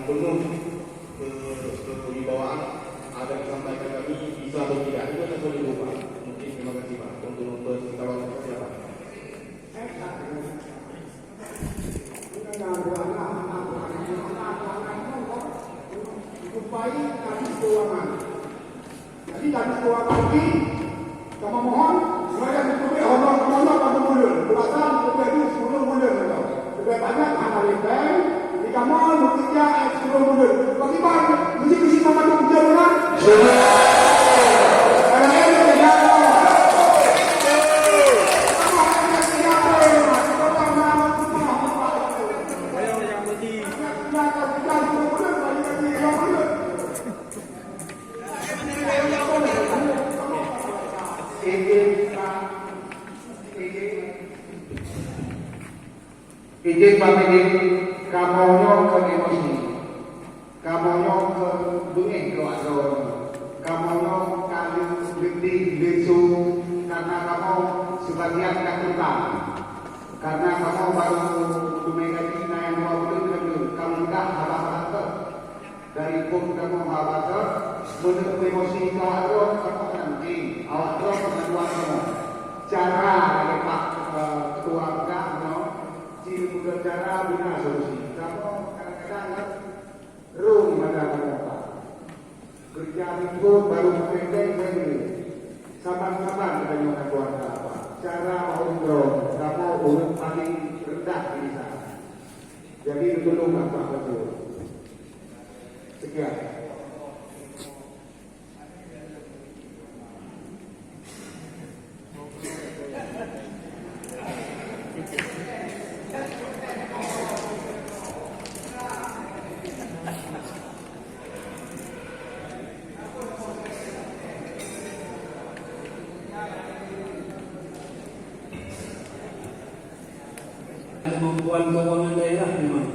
penuh kewibawaan ada disampaikan kami bisa atau tidak itu akan sulit Pak. Mungkin terima kasih Pak untuk kawan siapa. Jadi dari keuangan ini, kami mohon supaya ditutupi honor pada mulut. Belasan lebih 10 mulut. Lebih banyak anak lebih. Jika mohon bekerja 10 mulut. Bagaimana? Mesti membantu kerja benar. Izin pamit kamonyo ke emosi, kamonyo ke bengeng ke wakil, kamonyo kali beti besu karena kamu sebagian katutan, karena kamu baru tumega Cina yang 20 kamu dah habis dari pun kamu habis menurut emosi kawatro kamu nanti awatro pengaduan kamu cara dari Pak Ketua Angka cara bina solusi. Kamu kadang-kadang room pada kamu Pak. Kerja minggu baru pendek sabar-sabar kita nyokap keluarga apa. Cara untuk kamu urut paling rendah di sana. Jadi tolong Pak betul. Sekian. Kemampuan keuangan daerah memang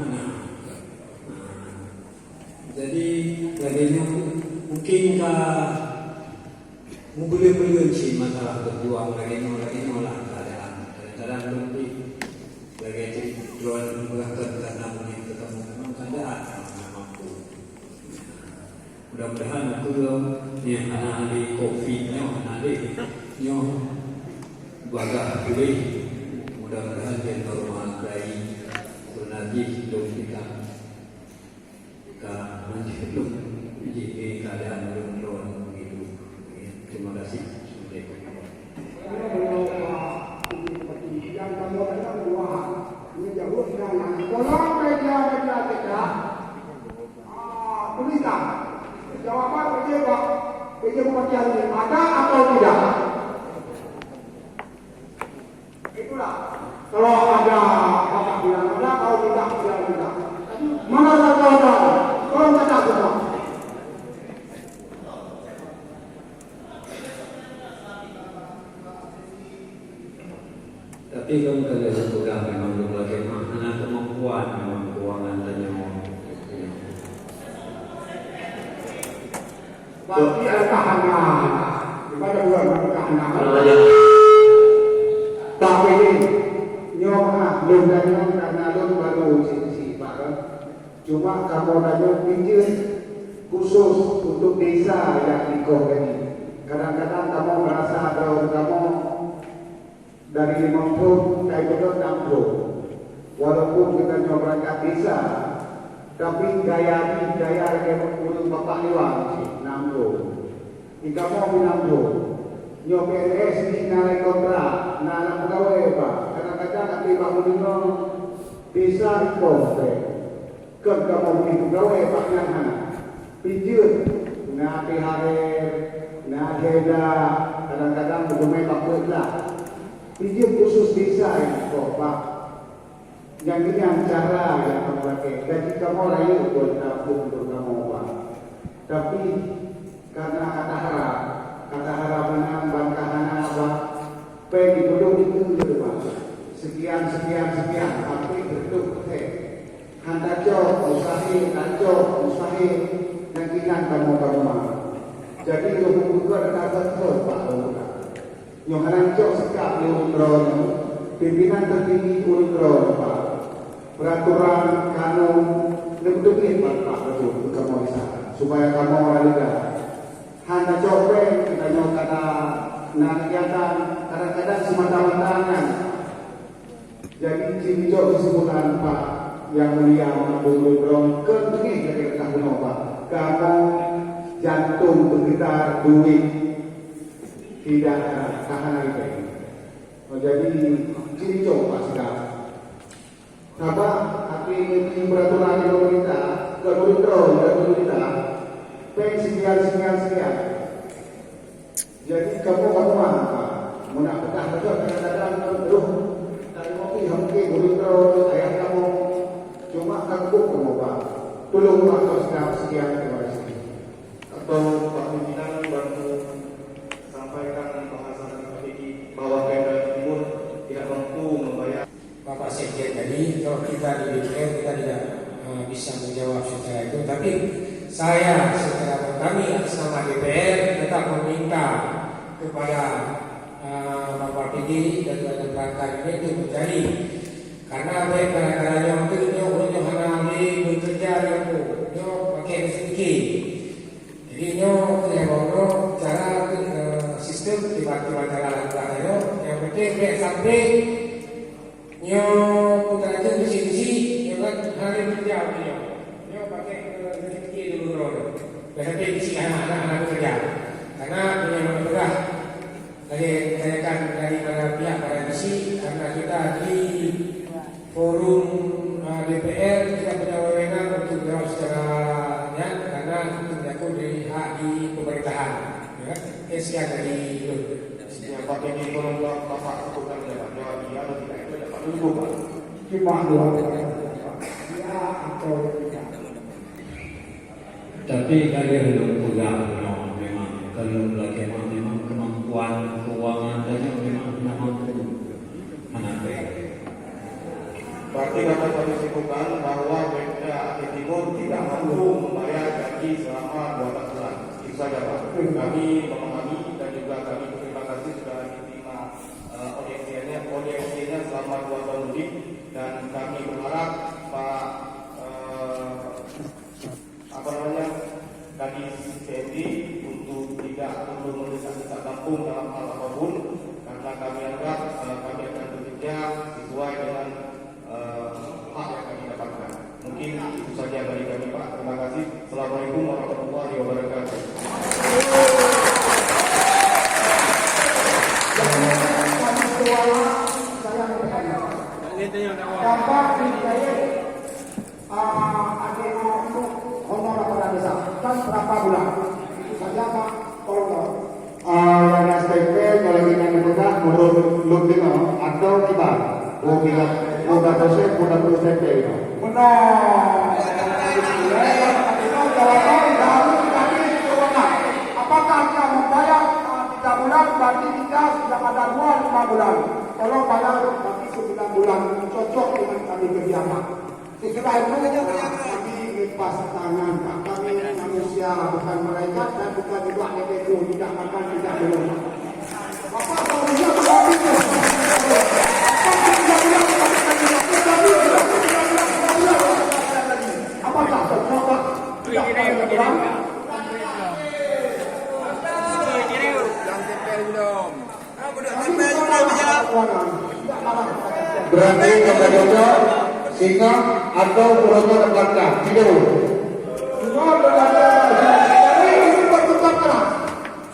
jadi bagaimana mungkinkah boleh sih masalah berjuang lagi nolak kadang-kadang lebih bagi jual menggunakan karena mungkin ketemu memang keadaan mampu. Mudah-mudahan aku yang anak di COVID-nya baga boleh. Mudah-mudahan dia normal dari bernaji hidup kita belum di keadaan belum begitu. Terima kasih. Yang kamu katakan dua, ini jauh dengan tolong media kita, tuliskan jawaban PJ Bupati hari ini ada atau tidak? Itulah. Kalau ada bapak bilang ada, kalau tidak bilang tidak. Mana ada? Tolong kata semua. Tapi kalau kalian sudah memang bagaimana kemampuan memang keuangan dan nyawa. Berarti ada tahanan. Daripada bulan tahanan. Tapi ini nyok belum karena belum baru si Pak. Cuma kamu nanya pinjam khusus untuk desa yang di Koh ini. Kadang-kadang kamu merasa kalau kamu dari 50 kayak betul 60. Walaupun kita nyoba berangkat desa, tapi gaya yang menurut Bapak Iwan 60. Jika mau 60, nyoba PNS di nilai kontrak, anak pegawai Pak. Kadang-kadang nanti bangun itu desa di Koh. Kan kamu di pegawai Pak yang mana? Pijut, na piharir, na heda, kadang-kadang bermain bakut lah. Pijut khusus desa ini kok Pak. Yang ini cara yang kamu pakai. Gaji kamu rayu buat tabung untuk kamu Pak. Tapi karena kata harap menang bangkahan apa? Pergi dulu itu Pak. Sekian, hampir bentuk Hantajo, mustahil, nantikan kamu jadi lu bukan kata Pak yang rancok sikap di Ultron, pimpinan tertinggi Ultron Pak, peraturan kanun Lebih Pak Betul kamu bisa supaya kamu orang juga hanya coba kita kata nah kegiatan kadang-kadang semata-matanya. Jadi cinjau kesimpulan Pak yang mulia Menurut kentengnya dari kamu Pak, kamu jantung bergetar duit tidak tahan lagi. Jadi cinjau Pak sedang. Apa akhir peraturan pemerintah, pemerintah, sekian. Jadi kamu apa? Mau nak petah betul kadang-kadang terus dari mobil mungkin berintro ayah kamu cuma kamu Pak. Tolong Pak sekian terima kasih. Atau Pak Pimpinan bantu sampaikan bahasan strategi bahwa Pemda Timur tidak mampu membayar. Bapak Sekjen tadi, kalau kita di DPR kita tidak bisa menjawab secara itu, tapi saya secara kami atas nama DPR tetap meminta kepada Bapak PD dan Bapak Perangkat ini untuk mencari karena baik kadang-kadang yang itu hanya bekerja yang pakai mesin. Jadi saya mau cara sistem tiba-tiba cara lakukan yang penting baik sampai putar itu besi kan hari kerja pakai rezeki dulu berarti isi anak-anak kerja karena punya berat dari para pihak para isi karena kita di forum DPR kita punya wewenang untuk jawab secara karena itu menyangkut dari hak di pemerintahan sekian dari itu. Pak ini tolong Bapak sebutkan jawab iya atau tidak itu dapat dulu Pak. Cuma dua ya atau tidak. Tapi kalian belum pegang memang kalau lagi memang kemampuan keuangan dan memang mampu menangani. Berarti dapat kami simpulkan bahwa Pemda Timur tidak mampu membayar gaji selama 12 bulan. Itu saja Pak. Kami memahami dan juga kami berterima kasih sudah diterima audiensinya selama 2 tahun lebih dan kami berharap Pak Kadis PMD untuk tidak perlu mendesak-desak kampung dalam hal apapun karena kami anggap kami akan bekerja sesuai dengan hak yang kami dapatkan. Mungkin itu saja dari kami Pak. Terima kasih. Assalamualaikum warahmatullahi wabarakatuh. Dampak agenda untuk honor pada desa kan berapa bulan? Itu saja Pak. Tolong. Yang SPP kalau kita mudah menurut Lutino atau kita mudah dosen mudah SPP itu. Benar. Apakah kita membayar 3 bulan berarti kita sudah ada 5 bulan. Kalau bayar berarti 9 bulan cocok dengan kami kerjaan. Setelah itu kami lepas tangan Pak. Kami manusia bukan mereka dan bukan juga NPO tidak makan tidak minum. Bapak kalau dia berarti apakah tercoba tidak pada kurang? Berarti kepada sehingga atau pulau tempatnya video.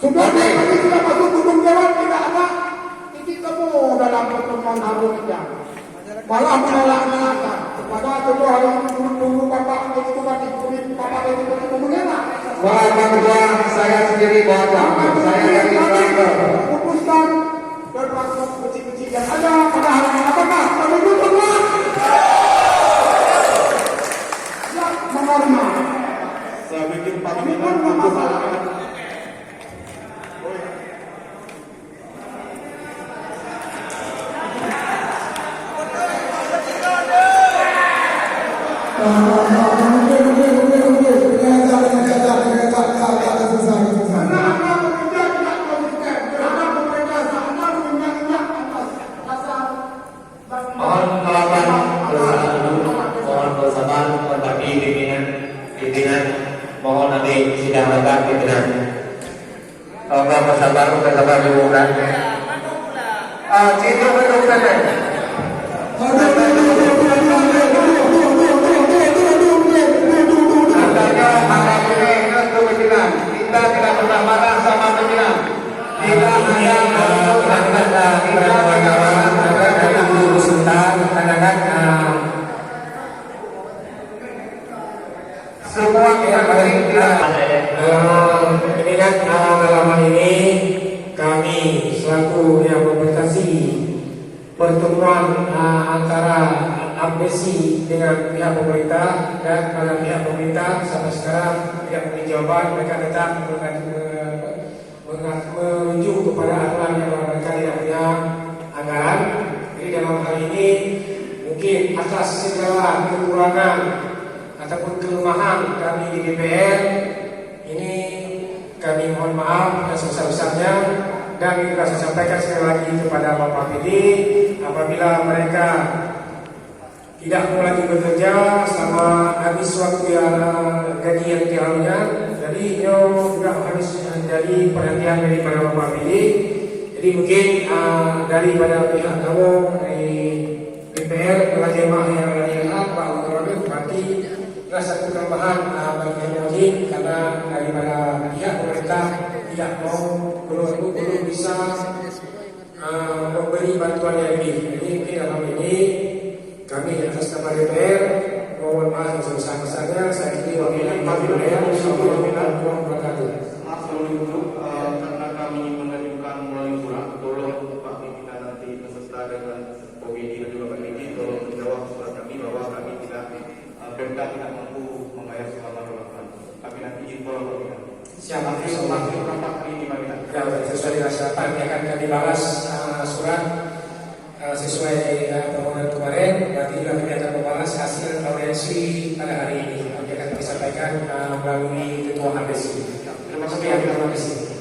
Sudah masuk gedung dewan tidak ada titik temu dalam pertemuan hari ini. Malah menolak-nolakkan kepada kedua yang tunggu bapak itu tadi bapak itu mengelak. Wah, saya sendiri baca. Saya dari Bangor. Putuskan dan masuk kecil-kecil yang ada pada hari ini. Apakah kami duduk normal. Saya pikir Pak Ini pun masalah. Mohon bersabar, mohon berbagi pimpinan mohon nanti sidang lengkap pimpinan. Kalau bersabar liburan. Cinta berdoa. Katanya malam ini ke pimpinan. Kita tidak pernah marah sama pimpinan. Kita hanya semua pihak ini kan dalam hal ini kami selaku yang membatasi pertemuan antara APSI dengan pihak pemerintah, dan pada pihak pemerintah sampai sekarang tidak memberi jawaban. Mereka tetap menuju kepada aturan yang mereka tidak punya anggaran. Jadi dalam hal ini mungkin atas segala kekurangan ataupun kelemahan kami di DPR ini, kami mohon maaf yang sebesar-besarnya, dan kita sampaikan sekali lagi kepada Bapak PD apabila mereka tidak mau lagi bekerja selama habis waktu yang gaji yang dihalunya, jadi juga harus menjadi perhatian daripada Bapak PD. Jadi mungkin daripada pihak kamu dari DPR telah jemaah yang lainnya Pak Wakil berarti rasa tambahan bagi kami, karena daripada pihak pemerintah tidak mau belum bisa memberi bantuan yang lebih. Jadi dalam ini kami atas nama DPR mohon maaf yang sebesar-besarnya. Saya kira wabillahi taufiq wabarakatuh. Maaf sebelum itu, karena kami mengajukan melalui surat, tolong Pak pimpinan nanti beserta dengan komisi dan juga Pak Diki tolong menjawab surat kami bahwa kami tidak Pemda tidak mampu membayar selama 2 bulan. Kami nanti info pimpinan. Siapa Masih rapat hari ini pimpinan. Ya, sesuai dengan syarat akan kami balas surat sesuai permohonan kemarin. Berarti juga kami akan membalas hasil audiensi pada hari ini. Nanti akan kami sampaikan melalui ketua APSI. Terima kasih. Terima kasih.